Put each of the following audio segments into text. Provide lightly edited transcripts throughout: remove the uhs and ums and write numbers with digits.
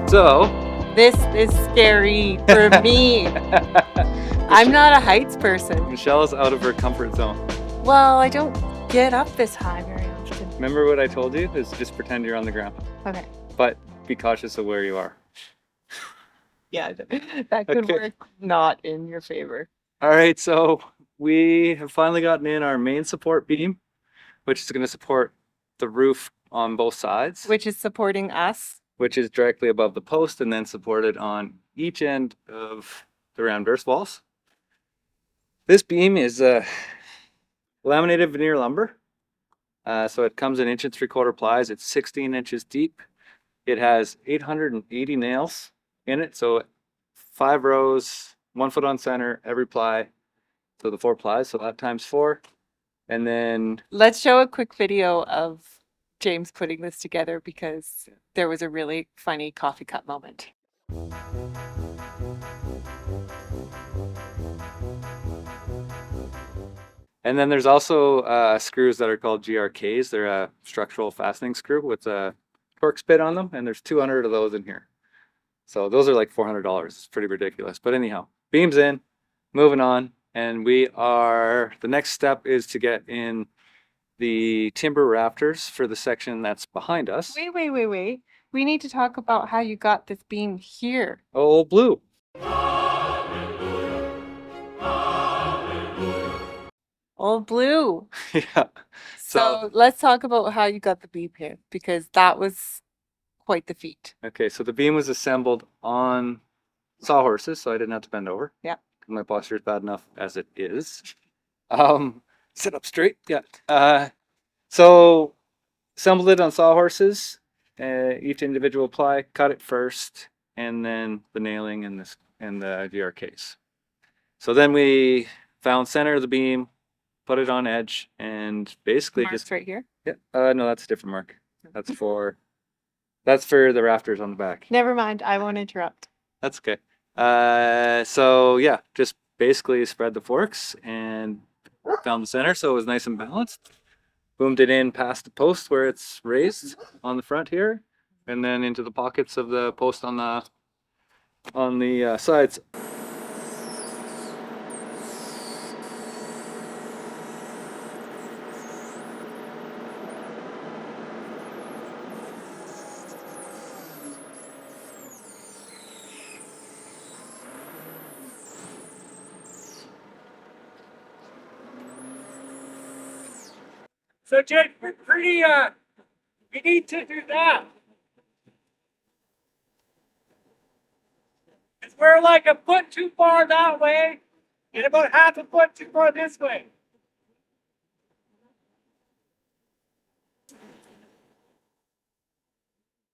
So This is scary for me. I'm not a heights person. Michelle is out of her comfort zone. Well, I don't get up this high very often. Remember what I told you? Is just pretend you're on the ground. Okay. But be cautious of where you are. Yeah, that could Okay. work not in your favor. All right, so we have finally gotten in our main support beam, which is going to support the roof on both sides, Which is supporting us. which is directly above the post and then supported on each end of the Rammed Earth walls. This beam is laminated veneer lumber. So it comes in 1.75 plies. It's 16 inches deep. It has 880 nails in it. So 5 rows, 1 foot on center, every ply. So the 4 plies, so that times 4. And then Let's show a quick video of James putting this together because there was a really funny coffee cup moment. there's also screws that are called GRKs. They're a structural fastening screw with a torque spit on them, and there's 200 of those in here. So those are like $400. It's pretty ridiculous. But anyhow, beams in, moving on, and the next step is to get in the timber rafters for the section that's behind us. Wait. We need to talk about how you got this beam here. Oh, blue. Old blue. Yeah. So let's talk about how you got the beam here because that was quite the feat. Okay, so the beam was assembled on sawhorses, so I didn't have to bend over. Yeah. My posture is bad enough as it is. Sit up straight. Yeah. So assembled it on sawhorses, each individual ply, cut it first, and then the nailing and the GRKs. So then we found center of the beam, put it on edge, and basically Marks just right here. yeah. No, that's a different mark. That's for the rafters on the back. Never mind. I won't interrupt. That's okay. So yeah, just basically spread the forks and found the center, so it was nice and balanced. Boomed it in past the post where it's raised on the front here, and then into the pockets of the post on the sides. So, Jake, we're pretty, we need to do that. Because we're like a foot too far that way, and about half a foot too far this way.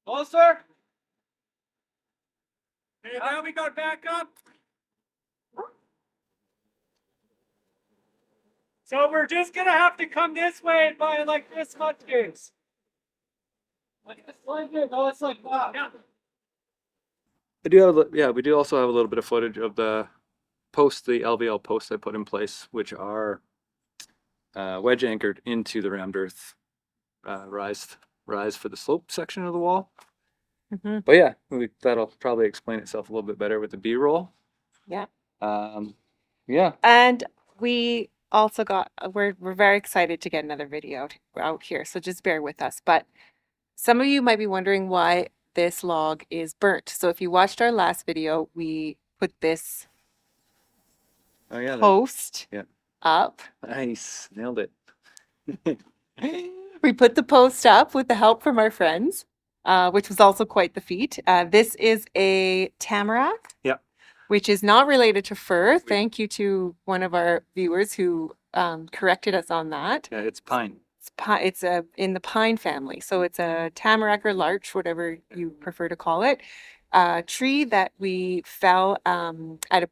Closer. And now we got back up. So we're just gonna have to come this way by like this much space. Like this like this. Oh, it's like wow. Yeah. We do also have a little bit of footage of the posts, the LVL posts I put in place, which are wedge anchored into the Rammed Earth rise for the slope section of the wall. Mm-hmm. But yeah, that'll probably explain itself a little bit better with the B-roll. Yeah. Yeah. And we also we're very excited to get another video out here, so just bear with us. But some of you might be wondering why this log is burnt. So if you watched our last video, we put this post up. Nice, nailed it. We put the post up with the help from our friends, which was also quite the feat. This is a Tamarack. Yeah. Which is not related to fir. Thank you to one of our viewers who corrected us on that. Yeah, it's pine. It's in the pine family. So it's a tamarack or larch, whatever you prefer to call it. A tree that we fell at a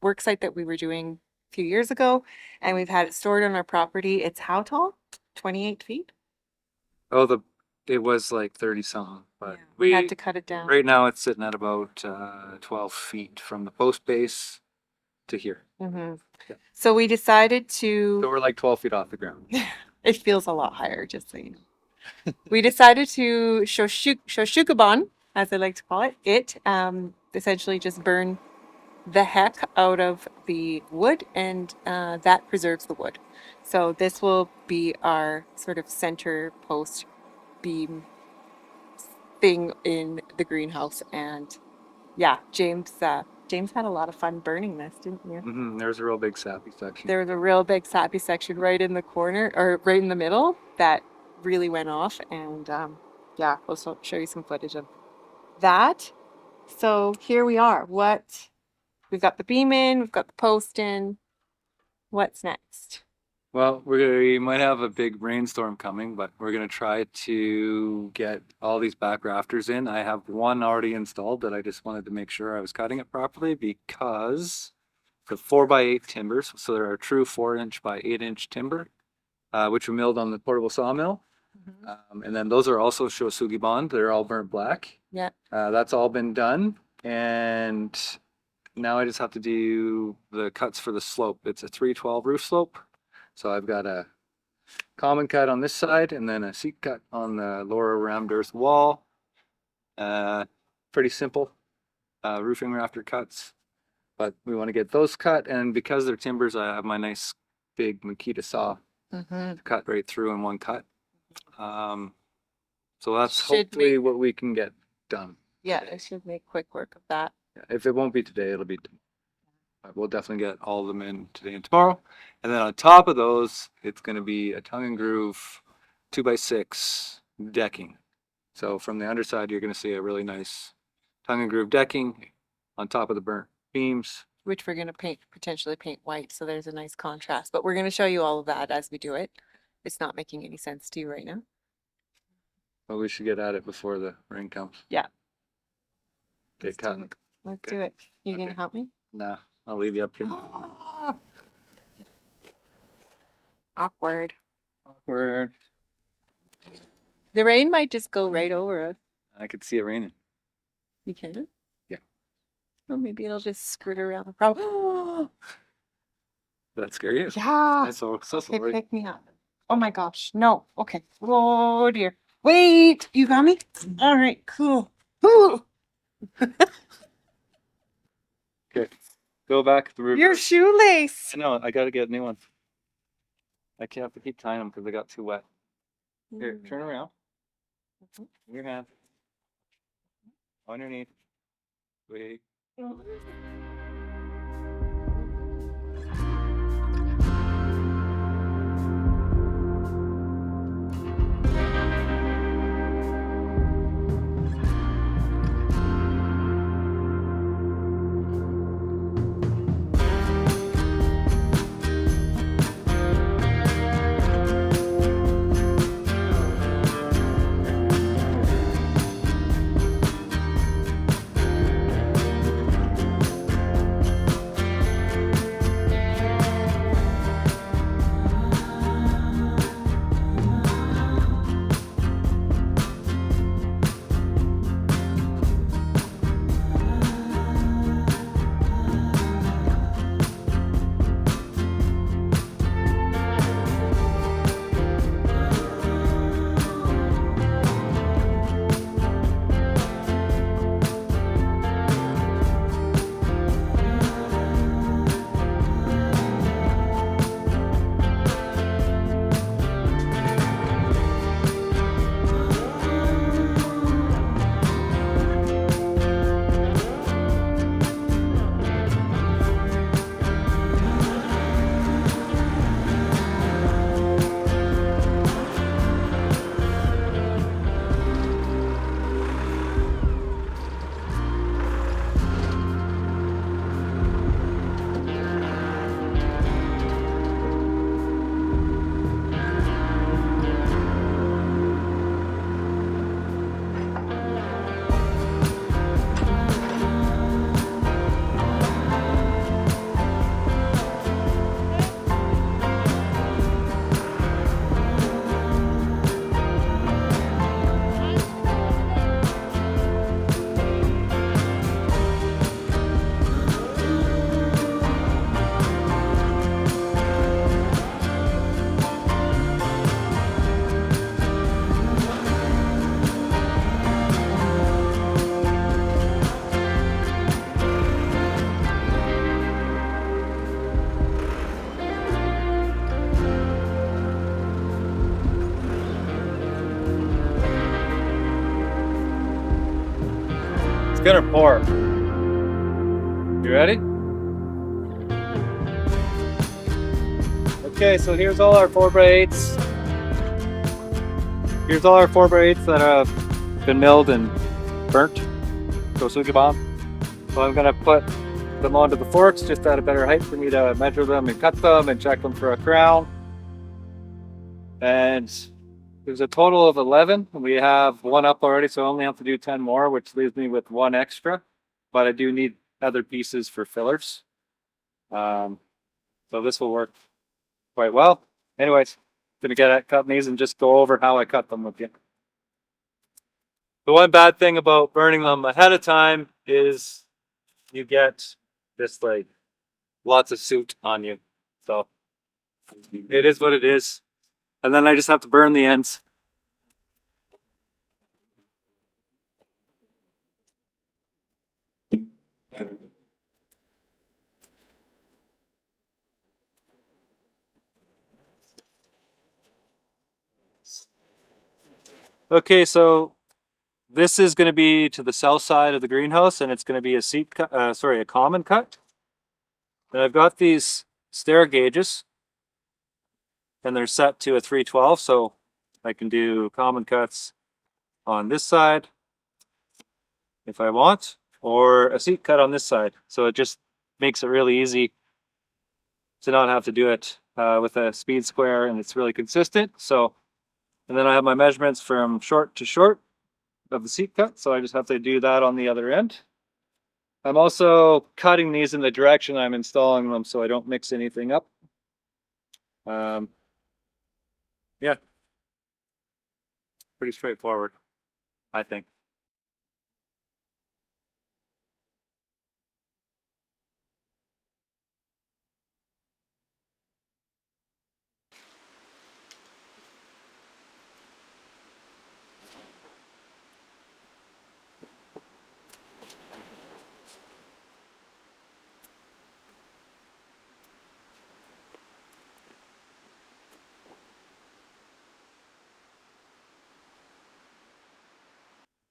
work site that we were doing a few years ago. And we've had it stored on our property. It's how tall? 28 feet? Oh, it was like 30 something, but Yeah, we had to cut it down. Right now it's sitting at about 12 feet from the post base to here. Mm-hmm. Yeah. So we decided to... So we're like 12 feet off the ground. It feels a lot higher, just so you know. We decided to Shoshukaban as I like to call it. It essentially just burn the heck out of the wood, and that preserves the wood. So this will be our sort of center post beam thing in the greenhouse. And yeah, James had a lot of fun burning this, didn't you? There's a real big sappy section. There was a real big sappy section right in the corner, or right in the middle, that really went off. And yeah, we'll show you some footage of that. So here we are. We've got the beam in, we've got the post in. What's next? Well, we might have a big rainstorm coming, but we're gonna try to get all these back rafters in. I have one already installed that I just wanted to make sure I was cutting it properly because the 4x8 timbers, so they're a true 4-inch by 8-inch timber, which we milled on the portable sawmill. And then those are also Shosugi bond. They're all burnt black. Yeah. That's all been done. And now I just have to do the cuts for the slope. It's a 312 roof slope. So I've got a common cut on this side and then a seat cut on the lower rammed earth wall. Pretty simple roofing rafter cuts. But we want to get those cut. And because they're timbers, I have my nice big Makita saw to cut right through in one cut. So that's hopefully what we can get done. Yeah, I should make quick work of that. Yeah, if it won't be today, it'll be we'll definitely get all of them in today and tomorrow. And then on top of those, it's going to be a tongue and groove 2x6 decking. So from the underside, you're going to see a really nice tongue and groove decking on top of the burnt beams. Which we're going to potentially paint white, so there's a nice contrast. But we're going to show you all of that as we do it. It's not making any sense to you right now. But we should get at it before the rain comes. Yeah. Get cutting. Let's do it. You Okay. gonna help me? Nah, I'll leave you up here. Awkward. Awkward. The rain might just go right over us. I could see it raining. You can? Yeah. Or maybe it'll just skirt around the problem. That scare you? Yeah. That's so Okay, sorry. pick me up. Oh my gosh. No. Okay. Oh dear. Wait. You got me? All right. Cool. Ooh. Okay. Go back through. Your shoelace. I know. I got to get a new one. I can't have to keep tying them because they got too wet. Here, turn around. Your hand. Underneath. Wait. gonna pour. You ready? Okay, so here's all our 4x8s. Here's all our 4x8s that have been milled and burnt. Kosugi bomb. So I'm gonna put them onto the forks just at a better height for me to measure them and cut them and check them for a crown. And there's a total of 11. We have one up already, so I only have to do 10 more, which leaves me with one extra. But I do need other pieces for fillers. So this will work quite well. Anyways, gonna get at cutting these and just go over how I cut them with you. The one bad thing about burning them ahead of time is you get this like lots of soot on you. So it is what it is. And then I just have to burn the ends. Okay, so this is going to be to the south side of the greenhouse, and it's going to be a seat cut, a common cut. And I've got these stair gauges, and they're set to a 312, so I can do common cuts on this side if I want, or a seat cut on this side. So it just makes it really easy to not have to do it with a speed square, and it's really consistent. So, and then I have my measurements from short to short of the seat cut, so I just have to do that on the other end. I'm also cutting these in the direction I'm installing them so I don't mix anything up. Yeah, pretty straightforward, I think.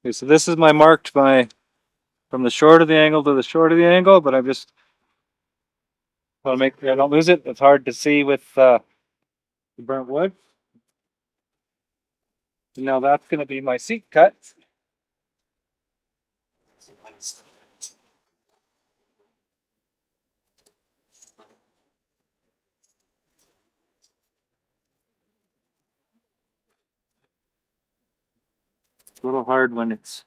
Okay, so this is my marked from the short of the angle to the short of the angle, but I'm just want to make sure I don't lose it. It's hard to see with the burnt wood. And now that's going to be my seat cut. It's a little hard when it's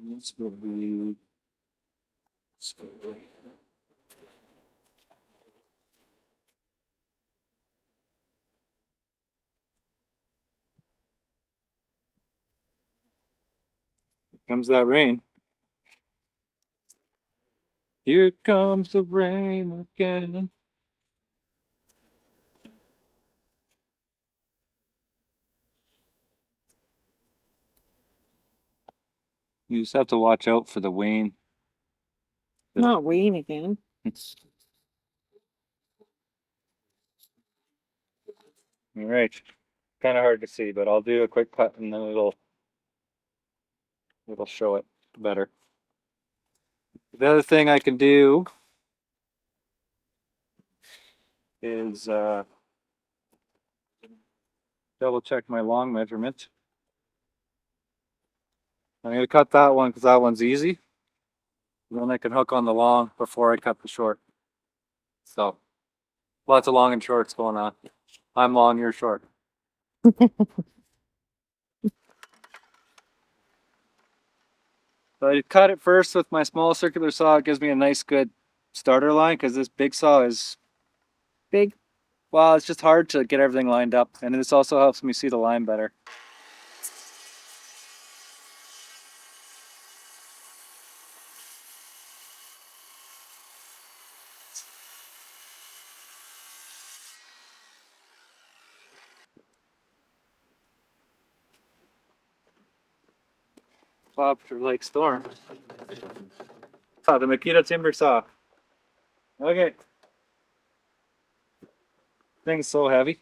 this will be comes that rain. Here comes the rain again. You just have to watch out for the wane. Not Wayne again. All right. Kind of hard to see, but I'll do a quick cut and then it'll show it better. The other thing I can do is double check my long measurement. I'm going to cut that one because that one's easy. And then I can hook on the long before I cut the short. So lots of long and shorts going on. I'm long, you're short. So I cut it first with my small circular saw. It gives me a nice good starter line because this big saw is Big. well, it's just hard to get everything lined up. And this also helps me see the line better. Lobster Lake Storm. Oh, the Makita timber saw. Okay. Thing's so heavy.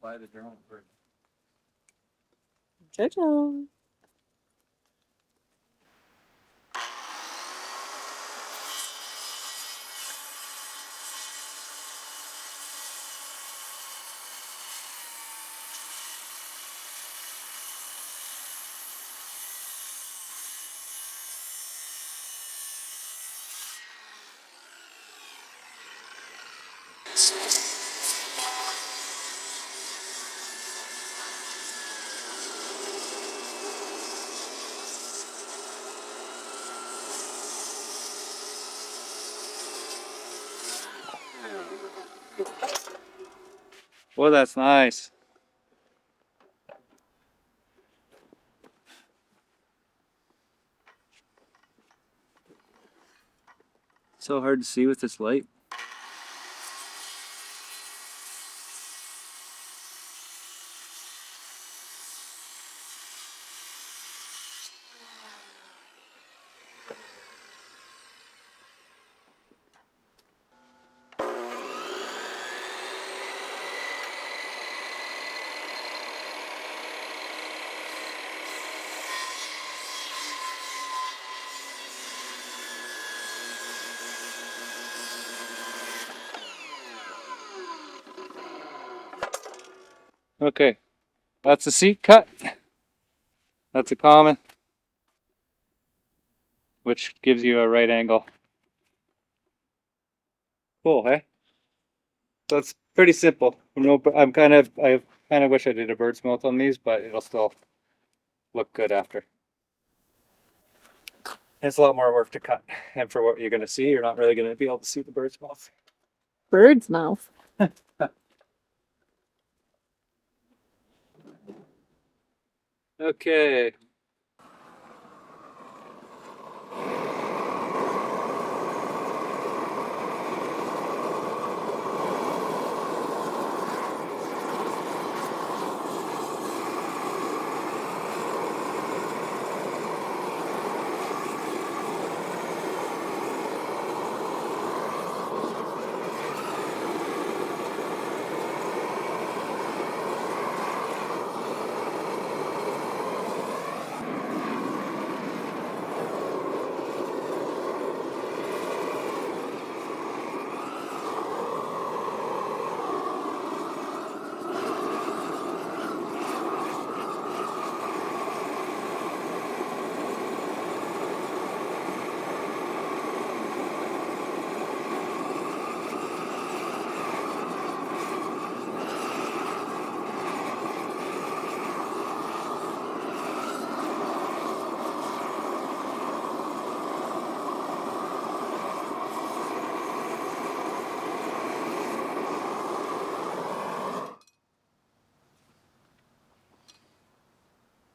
Fly the drone first. Jojo. Oh, that's nice. So hard to see with this light. Okay, that's a seat cut. That's a common, which gives you a right angle. Cool, hey? That's pretty simple. No, I kind of wish I did a bird's mouth on these, but it'll still look good after. It's a lot more work to cut, and for what you're going to see, you're not really going to be able to see the bird's mouth. Bird's mouth. Okay.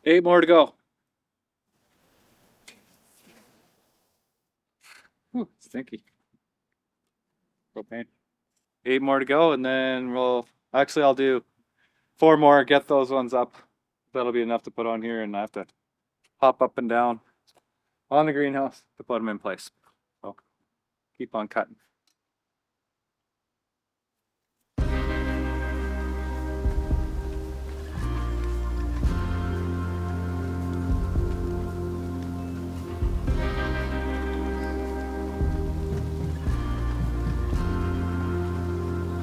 Eight more to go. Ooh, stinky. Propane. 8 more to go, and then I'll do 4 more, get those ones up. That'll be enough to put on here, and I have to hop up and down on the greenhouse to put them in place. So keep on cutting.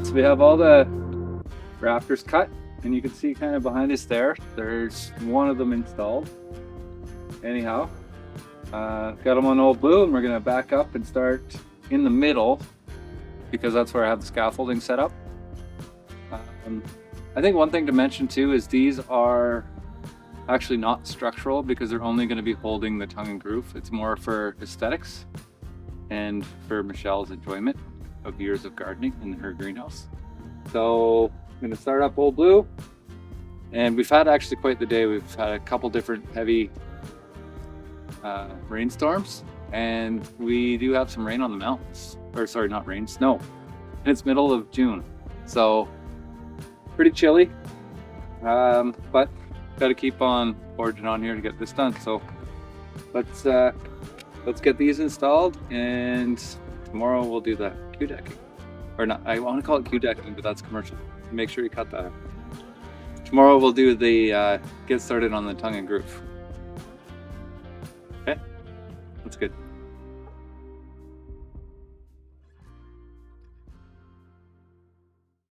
So we have all the rafters cut, and you can see kind of behind us there's one of them installed. Anyhow, got them on old blue, and we're gonna back up and start in the middle because that's where I have the scaffolding set up. I think one thing to mention too is these are actually not structural because they're only going to be holding the tongue and groove. It's more for aesthetics and for Michelle's enjoyment of years of gardening in her greenhouse. So I'm going to start up Old Blue, and we've had actually quite the day. We've had a couple different heavy rainstorms, and we do have some rain on the mountains, or sorry, not rain, snow. And it's middle of June, so pretty chilly, but got to keep on forging on here to get this done. So let's get these installed, and tomorrow we'll do the Q decking, or not. I want to call it Q decking, but that's commercial. Make sure you cut that out. Tomorrow we'll do the get started on the tongue and groove. Okay, that's good.